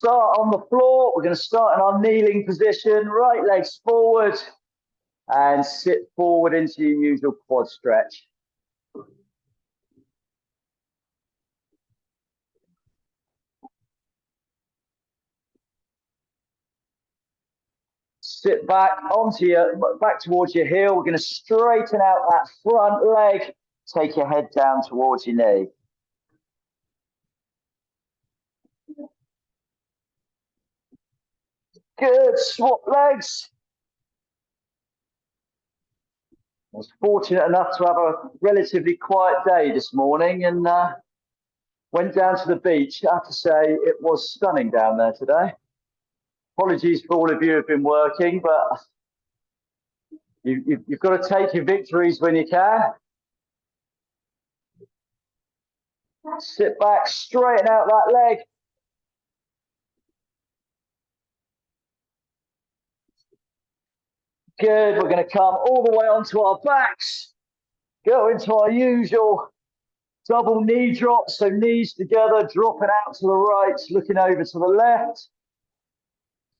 start on the floor. We're going to start in our kneeling position, right legs forward, and sit forward into your usual quad stretch. Sit back back towards your heel. We're going to straighten out that front leg. Take your head down towards your knee. Good. Swap legs. I was fortunate enough to have a relatively quiet day this morning and went down to the beach. I have to say it was stunning down there today. Apologies for all of you who have been working, but you've got to take your victories when you can. Sit back, straighten out that leg. Good. We're going to come all the way onto our backs. Go into our usual double knee drop. So knees together, dropping out to the right, looking over to the left.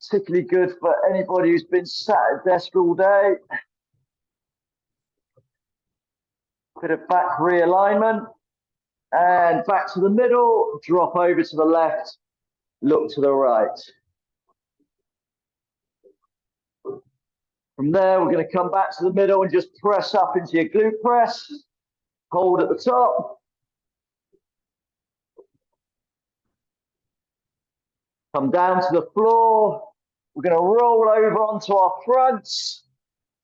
Particularly good for anybody who's been sat at a desk all day. Bit of back realignment. And back to the middle, drop over to the left, look to the right. From there, we're going to come back to the middle and just press up into your glute press. Hold at the top. Come down to the floor. We're going to roll over onto our fronts.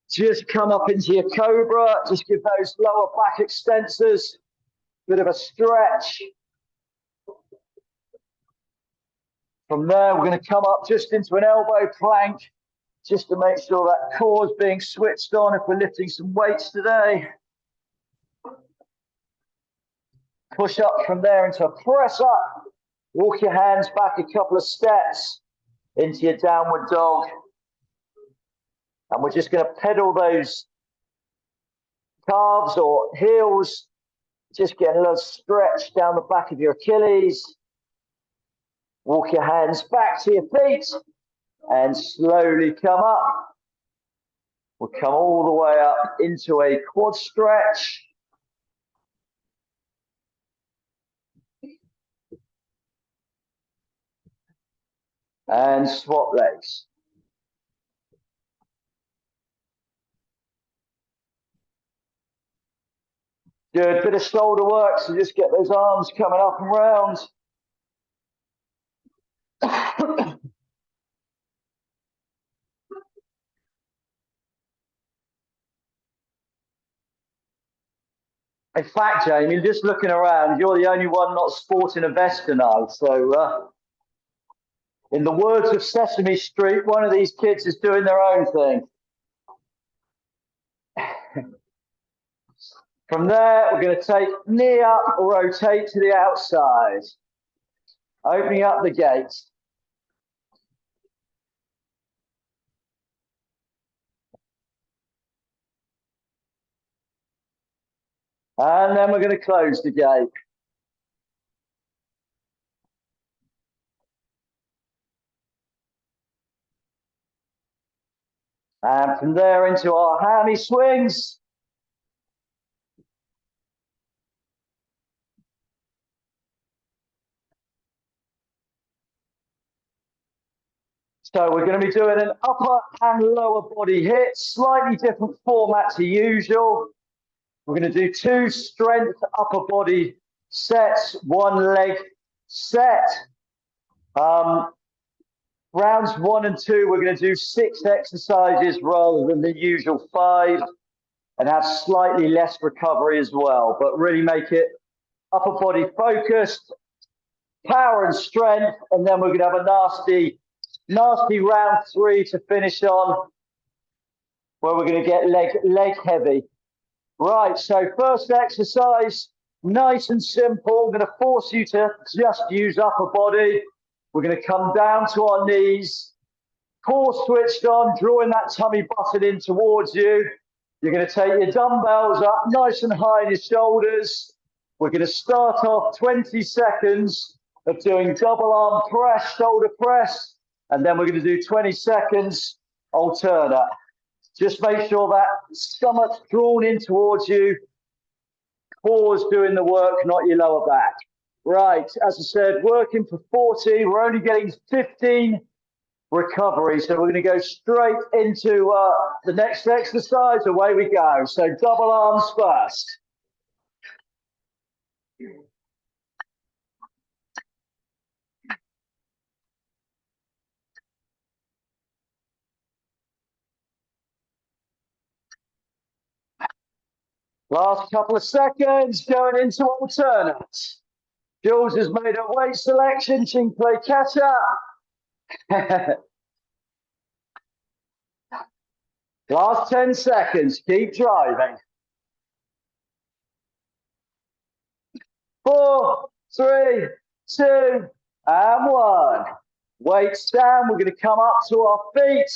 Just come up into your cobra. Just give those lower back extensors a bit of a stretch. From there, we're going to come up just into an elbow plank, just to make sure that core is being switched on if we're lifting some weights today. Push up from there into a press up. Walk your hands back a couple of steps into your downward dog. And we're just going to pedal those calves or heels, just getting a little stretch down the back of your Achilles. Walk your hands back to your feet and slowly come up. We'll come all the way up into a quad stretch. And swap legs. Good, bit of shoulder work, so just get those arms coming up and round. In fact, Jamie, just looking around, you're the only one not sporting a vest tonight. So, in the words of Sesame Street, one of these kids is doing their own thing. From there, we're going to take knee up, rotate to the outside. Opening up the gate. And then we're going to close the gate. And from there into our hammy swings. So we're going to be doing an upper and lower body hit, slightly different format to usual. We're going to do 2 strength upper body sets, 1 leg set. Rounds 1 and 2, we're going to do 6 exercises rather than the usual 5 and have slightly less recovery as well, but really make it upper body focused, power and strength, and then we're going to have a nasty round 3 to finish on, where we're going to get leg heavy. Right, so first exercise, nice and simple. I'm going to force you to just use upper body. We're going to come down to our knees, core switched on, drawing that tummy button in towards you. You're going to take your dumbbells up nice and high in your shoulders. We're going to start off 20 seconds of doing double arm press, shoulder press, and then we're going to do 20 seconds alternate. Just make sure that stomach's drawn in towards you. Core's doing the work, not your lower back. Right, as I said, working for 40. We're only getting 15 recovery, so we're going to go straight into the next exercise. Away we go. So double arms first. Last couple of seconds, going into alternates. Jules has made a weight selection. She can play catch up. Last 10 seconds, keep driving. 4, 3, 2, and 1. Weights down, we're going to come up to our feet.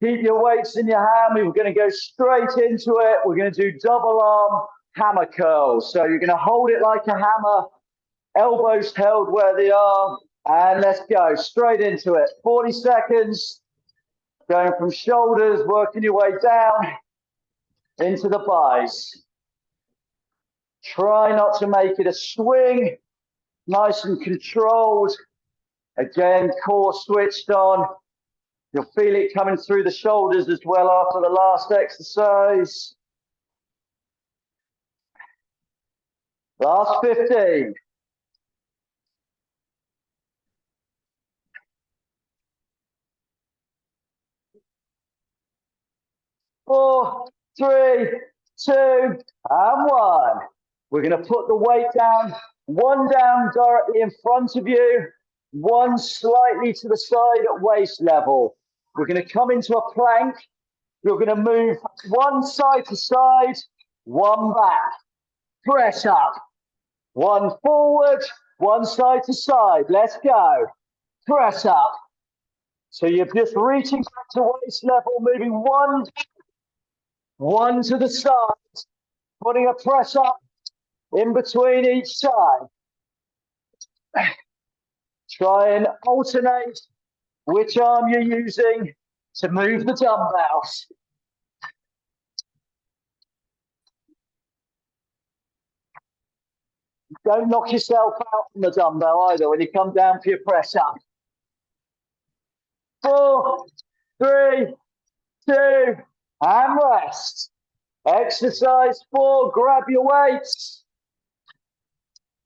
Keep your weights in your hand. We're going to go straight into it. We're going to do double arm hammer curls. So you're going to hold it like a hammer, elbows held where they are, and let's go straight into it. 40 seconds, going from shoulders, working your way down into the thighs. Try not to make it a swing, nice and controlled. Again, core switched on. You'll feel it coming through the shoulders as well after the last exercise. Last 15. 4, 3, 2, and 1. We're going to put the weight down, one down directly in front of you, one slightly to the side at waist level. We're going to come into a plank. You're going to move one side to side, one back. Press up. One forward, one side to side. Let's go. Press up. So you're just reaching back to waist level, moving one to the side, putting a press up in between each side. Try and alternate which arm you're using to move the dumbbells. Don't knock yourself out from the dumbbell either when you come down for your press up. 4, 3, 2, and rest. Exercise 4, grab your weights.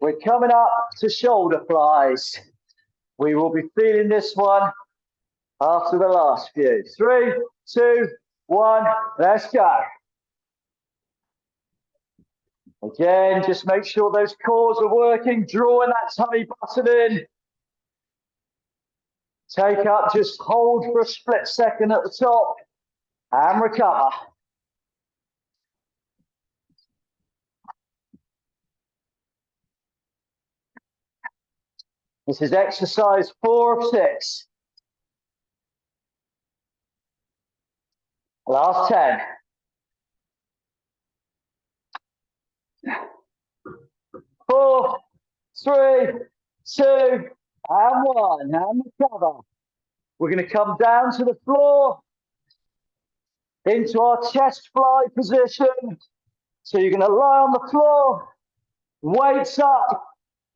We're coming up to shoulder flies. We will be feeling this one after the last few. 3, 2, 1, let's go. Again, just make sure those cores are working, drawing that tummy button in. Take up, just hold for a split second at the top and recover. This is exercise 4 of 6. Last 10. 4, 3, 2, and 1. And recover. We're going to come down to the floor into our chest fly position. So you're going to lie on the floor, weights up.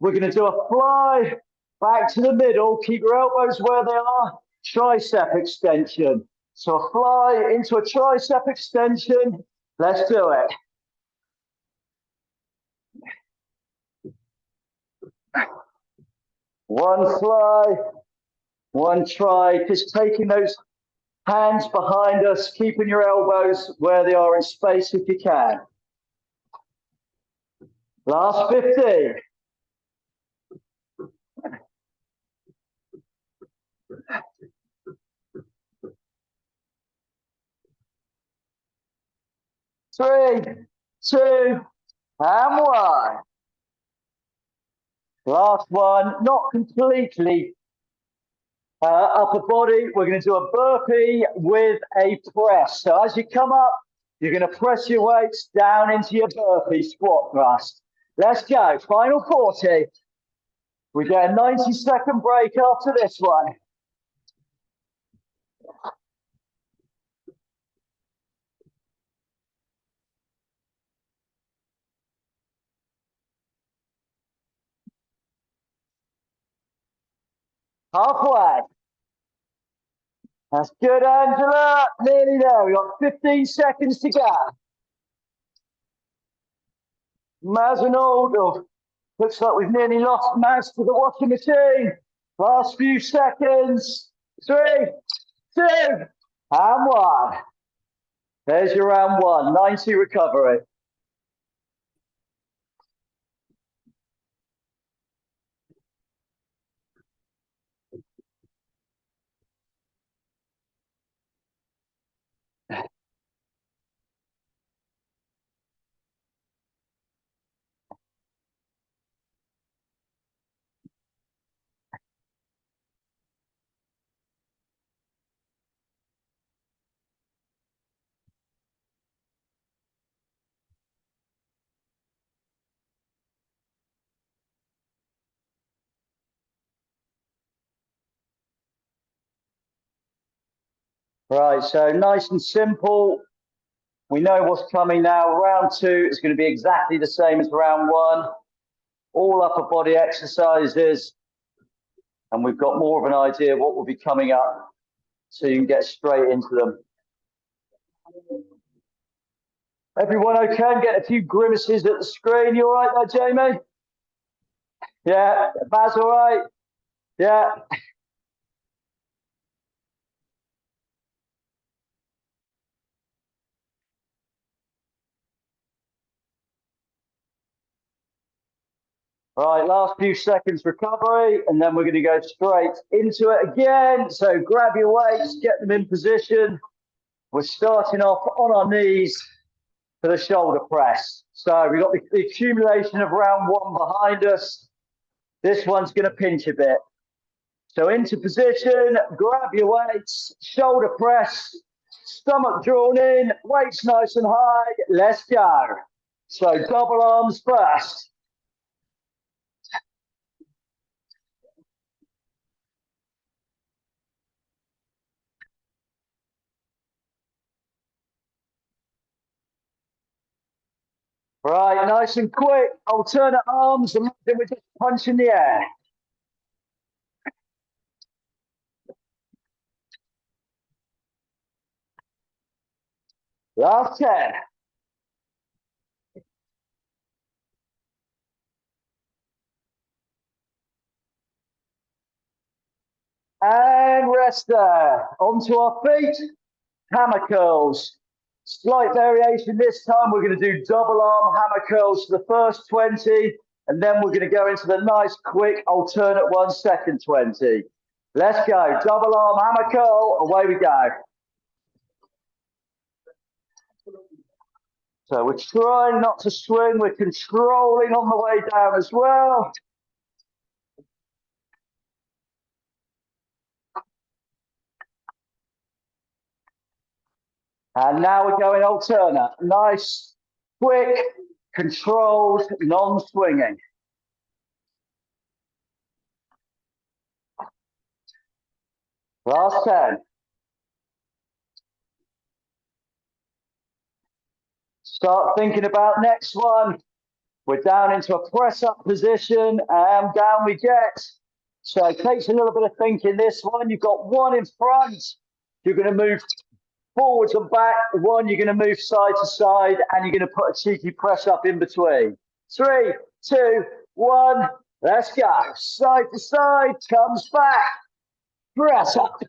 We're going to do a fly back to the middle. Keep your elbows where they are. Tricep extension. So a fly into a tricep extension. Let's do it. One fly, one try. Just taking those hands behind us, keeping your elbows where they are in space if you can. Last 15. Three, 2, and 1. Last one, not completely upper body. We're going to do a burpee with a press. So as you come up, you're going to press your weights down into your burpee squat thrust. Let's go. Final 40. We get a 90-second break after this one. Halfway. That's good, Angela. Nearly there. We've got 15 seconds to go. Maz and Aldo. Looks like we've nearly lost Maz to the washing machine. Last few seconds. 3, 2, and 1. There's your round 1. 90 recovery. Right, so nice and simple. We know what's coming now. Round 2 is going to be exactly the same as round 1. All upper body exercises. And we've got more of an idea of what will be coming up, so you can get straight into them. Everyone okay? I'm getting a few grimaces at the screen. You all right there, Jamie? Yeah. Baz all right? Yeah. Right, last few seconds recovery, and then we're going to go straight into it again. So grab your weights, get them in position. We're starting off on our knees for the shoulder press. So we've got the accumulation of round 1 behind us. This one's going to pinch a bit. So into position, grab your weights, shoulder press, stomach drawn in, weights nice and high. Let's go. So double arms first. Right, nice and quick. Alternate arms, and then we're just punching the air. Last 10. And rest there. Onto our feet. Hammer curls. Slight variation this time. We're going to do double arm hammer curls for the first 20. And then we're going to go into the nice, quick, alternate 1 second 20. Let's go. Double arm hammer curl. Away we go. So we're trying not to swing. We're controlling on the way down as well. And now we're going alternate. Nice, quick, controlled, non-swinging. Last 10. Start thinking about next one. We're down into a press-up position, and down we get. So it takes a little bit of thinking this one. You've got 1 in front. You're going to move forwards and back. 1, you're going to move side to side, and you're going to put a cheeky press-up in between. 3, 2, 1. Let's go. Side to side, comes back. Press up.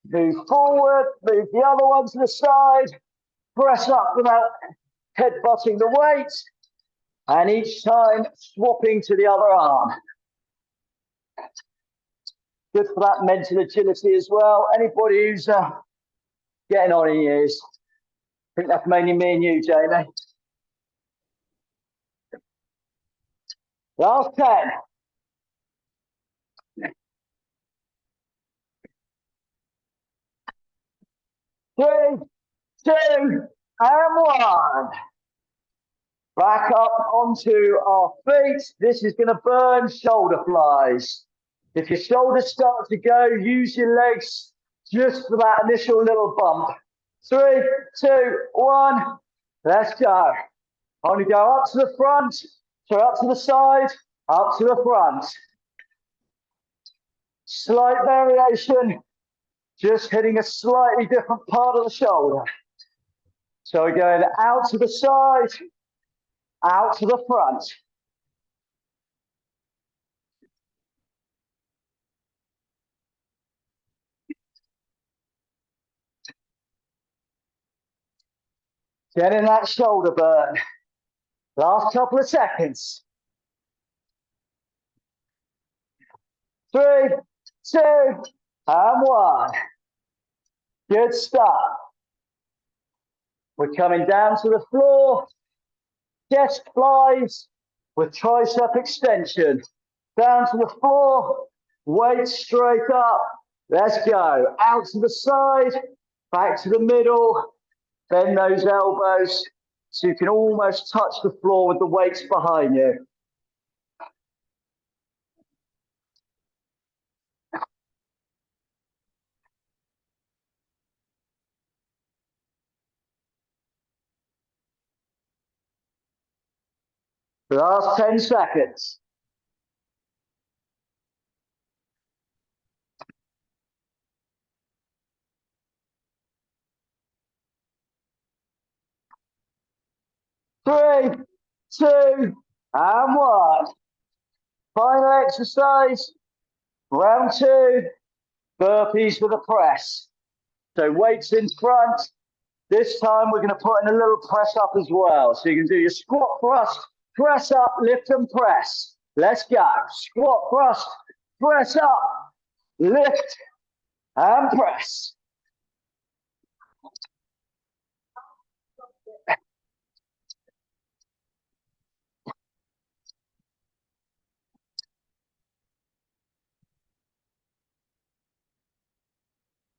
Move forward, move the other one to the side. Press up without headbutting the weight. And each time swapping to the other arm. Good for that mental agility as well. Anybody who's getting on in years. I think that's mainly me and you, Jamie. Last 10. 3, 2, and 1. Back up onto our feet. This is going to burn shoulder flies. If your shoulders start to go, use your legs just for that initial little bump. 3, 2, 1. Let's go. Only go up to the front, so up to the side, up to the front. Slight variation, just hitting a slightly different part of the shoulder. So we're going out to the side, out to the front. Getting that shoulder burn. Last couple of seconds. 3, 2, and 1. Good start. We're coming down to the floor. Chest flies with tricep extension. Down to the floor. Weight straight up. Let's go. Out to the side. Back to the middle. Bend those elbows so you can almost touch the floor with the weights behind you. Last 10 seconds. Three, 2, and 1. Final exercise, round 2, burpees with a press. So weights in front. This time we're going to put in a little press up as well. So you can do your squat thrust, press up, lift and press. Let's go. Squat thrust, press up, lift and press.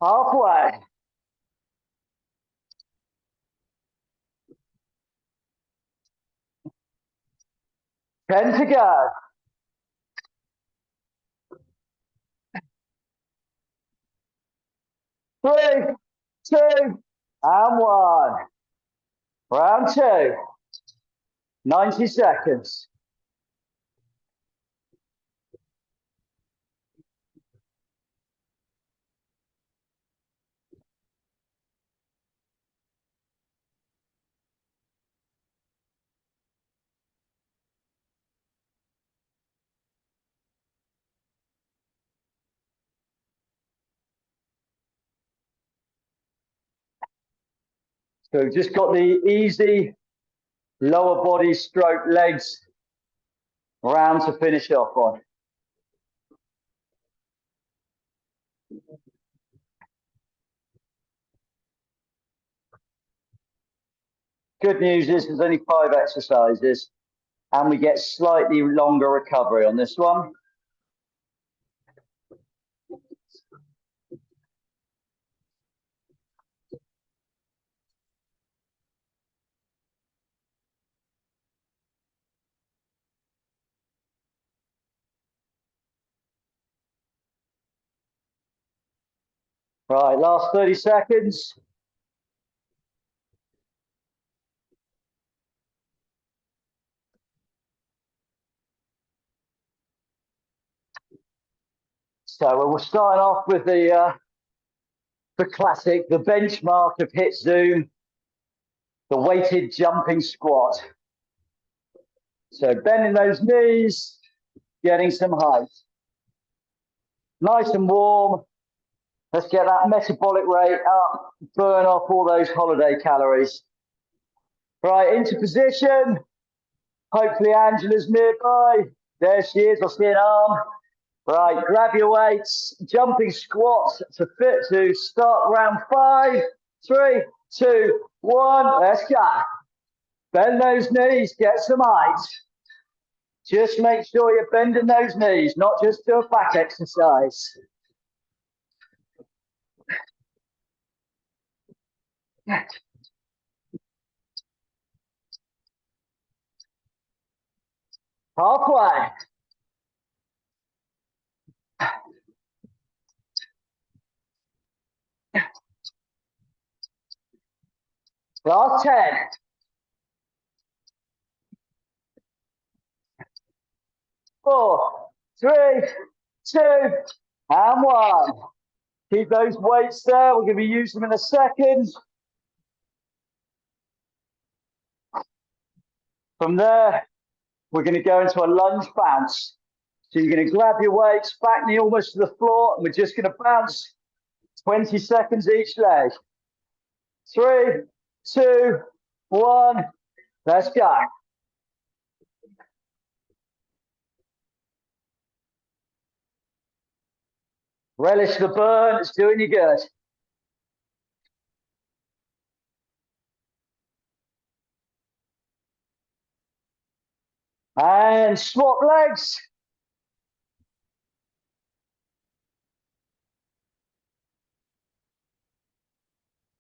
Halfway. 10 to go. 3, 2, and 1. Round 2. 90 seconds. So we've just got the easy lower body stroke legs round to finish off on. Good news is there's only 5 exercises and we get slightly longer recovery on this one. Right, last 30 seconds. So we're starting off with the classic, the benchmark of HIIT Zoom, the weighted jumping squat. So bending those knees, getting some height. Nice and warm. Let's get that metabolic rate up, burn off all those holiday calories. Right, into position. Hopefully Angela's nearby. There she is, I see an arm. Right, grab your weights, jumping squats to start round 5. 3, 2, 1, let's go. Bend those knees, get some height. Just make sure you're bending those knees, not just do a back exercise. Halfway. Last 10. 4, 3, 2, and 1. Keep those weights there. We're going to be using them in a second. From there, we're going to go into a lunge bounce. So you're going to grab your weights, back knee almost to the floor, and we're just going to bounce 20 seconds each leg. 3, 2, 1. Let's go. Relish the burn. It's doing you good. And swap legs.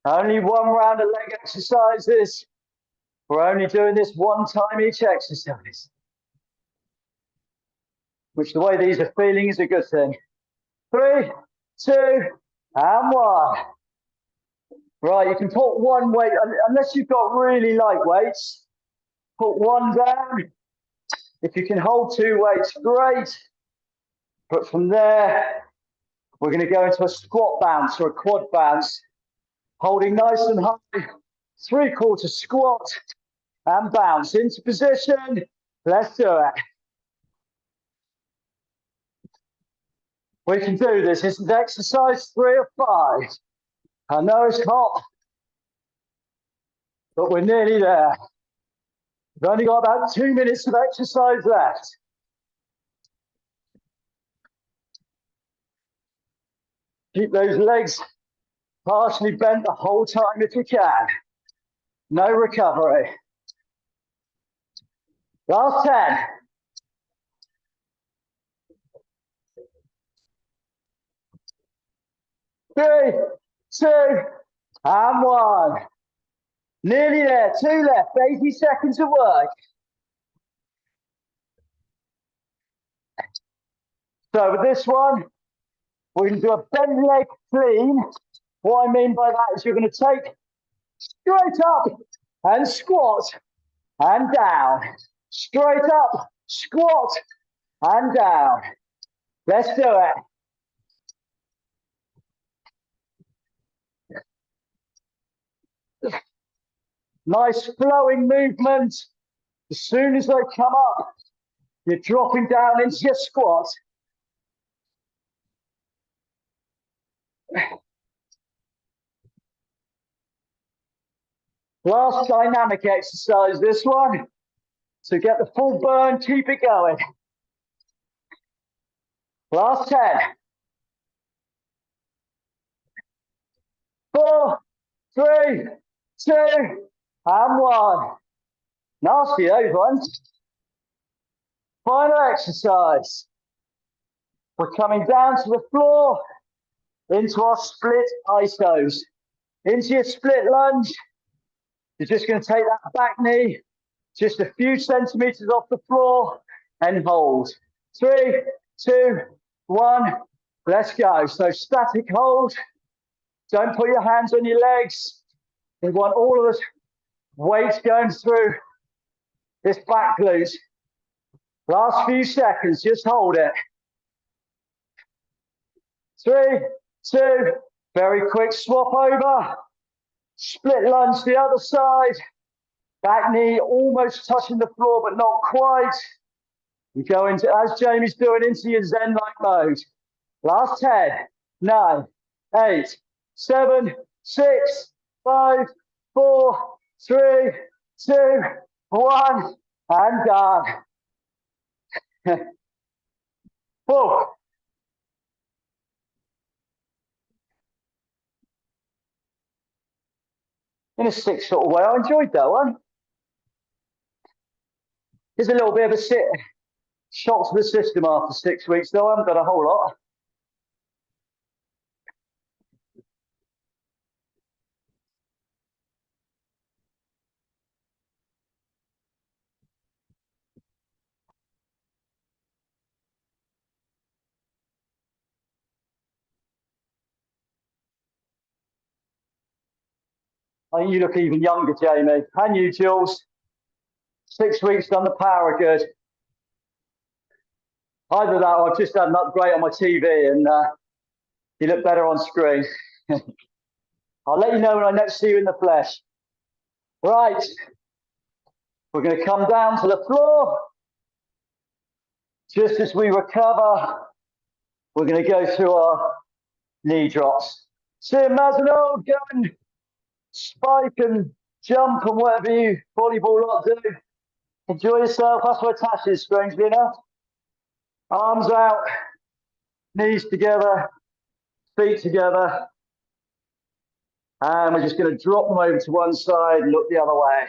Only one round of leg exercises. We're only doing this one time each exercise. Which the way these are feeling is a good thing. 3, 2, and 1. Right, you can put one weight, unless you've got really light weights, put one down. If you can hold 2 weights, great. But from there, we're going to go into a squat bounce or a quad bounce, holding nice and high, 3/4 squat, and bounce into position. Let's do it. We can do this. This is exercise 3 of 5. I know it's hot, but we're nearly there. We've only got about 2 minutes of exercise left. Keep those legs partially bent the whole time if you can. No recovery. Last 10. 3, 2, and 1. Nearly there. 2 left. 80 seconds of work. So with this one, we're going to do a bent leg clean. What I mean by that is you're going to take straight up and squat and down. Straight up, squat and down. Let's do it. Nice flowing movement. As soon as they come up, you're dropping down into your squat. Last dynamic exercise, this one. So get the full burn, keep it going. Last 10. 4, 3, 2, and 1. Nasty, those ones. Final exercise. We're coming down to the floor into our split isos. Into your split lunge. You're just going to take that back knee just a few centimeters off the floor and hold. 3, 2, 1. Let's go. So static hold. Don't put your hands on your legs. We want all of this weight going through this back glute. Last few seconds, just hold it. 3, 2, very quick swap over. Split lunge the other side. Back knee almost touching the floor, but not quite. You go into, as Jamie's doing, into your Zen-like mode. Last 10, 9, 8, 7, 6, 5, 4, 3, 2, 1, and done. Whoa. In a sick sort of way, I enjoyed that one. There's a little bit of a shock to the system after 6 weeks, though. I haven't done a whole lot. I think you look even younger, Jamie. And you, Jules. 6 weeks done the power good. Either that or I've just had an upgrade on my TV and you look better on screen. I'll let you know when I next see you in the flesh. Right. We're going to come down to the floor. Just as we recover, we're going to go through our knee drops. Sim Mazino, go and spike and jump and whatever you volleyball lot do. Enjoy yourself. That's where Tash is, strangely enough. Arms out, knees together, feet together. And we're just going to drop them over to one side and look the other way.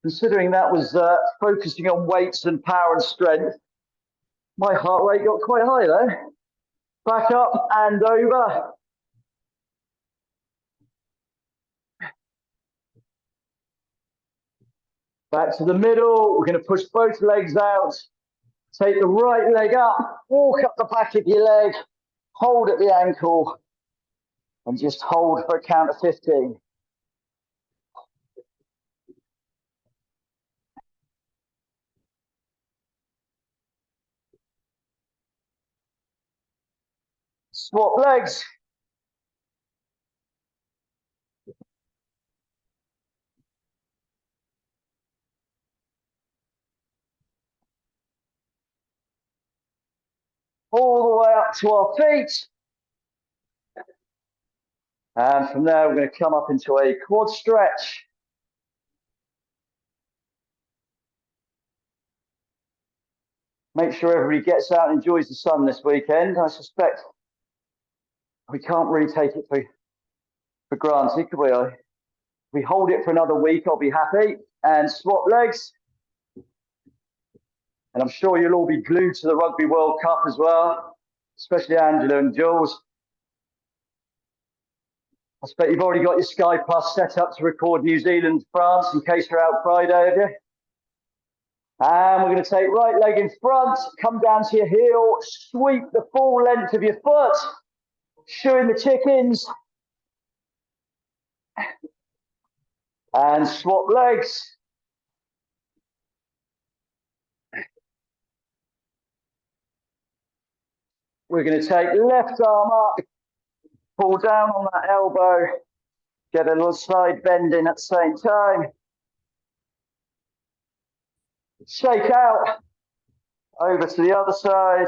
Considering that was focusing on weights and power and strength, my heart rate got quite high though. Back up and over. Back to the middle. We're going to push both legs out. Take the right leg up. Walk up the back of your leg. Hold at the ankle. And just hold for a count of 15. Swap legs. All the way up to our feet. And from there, we're going to come up into a quad stretch. Make sure everybody gets out and enjoys the sun this weekend. I suspect we can't really take it for granted, could we? If we hold it for another week, I'll be happy. And swap legs. And I'm sure you'll all be glued to the Rugby World Cup as well, especially Angela and Jules. I expect you've already got your Sky Plus set up to record New Zealand, France, in case you're out Friday, have you? And we're going to take right leg in front, come down to your heel, sweep the full length of your foot, shooing the chickens. And swap legs. We're going to take left arm up, pull down on that elbow, get a little side bend in at the same time. Shake out, over to the other side.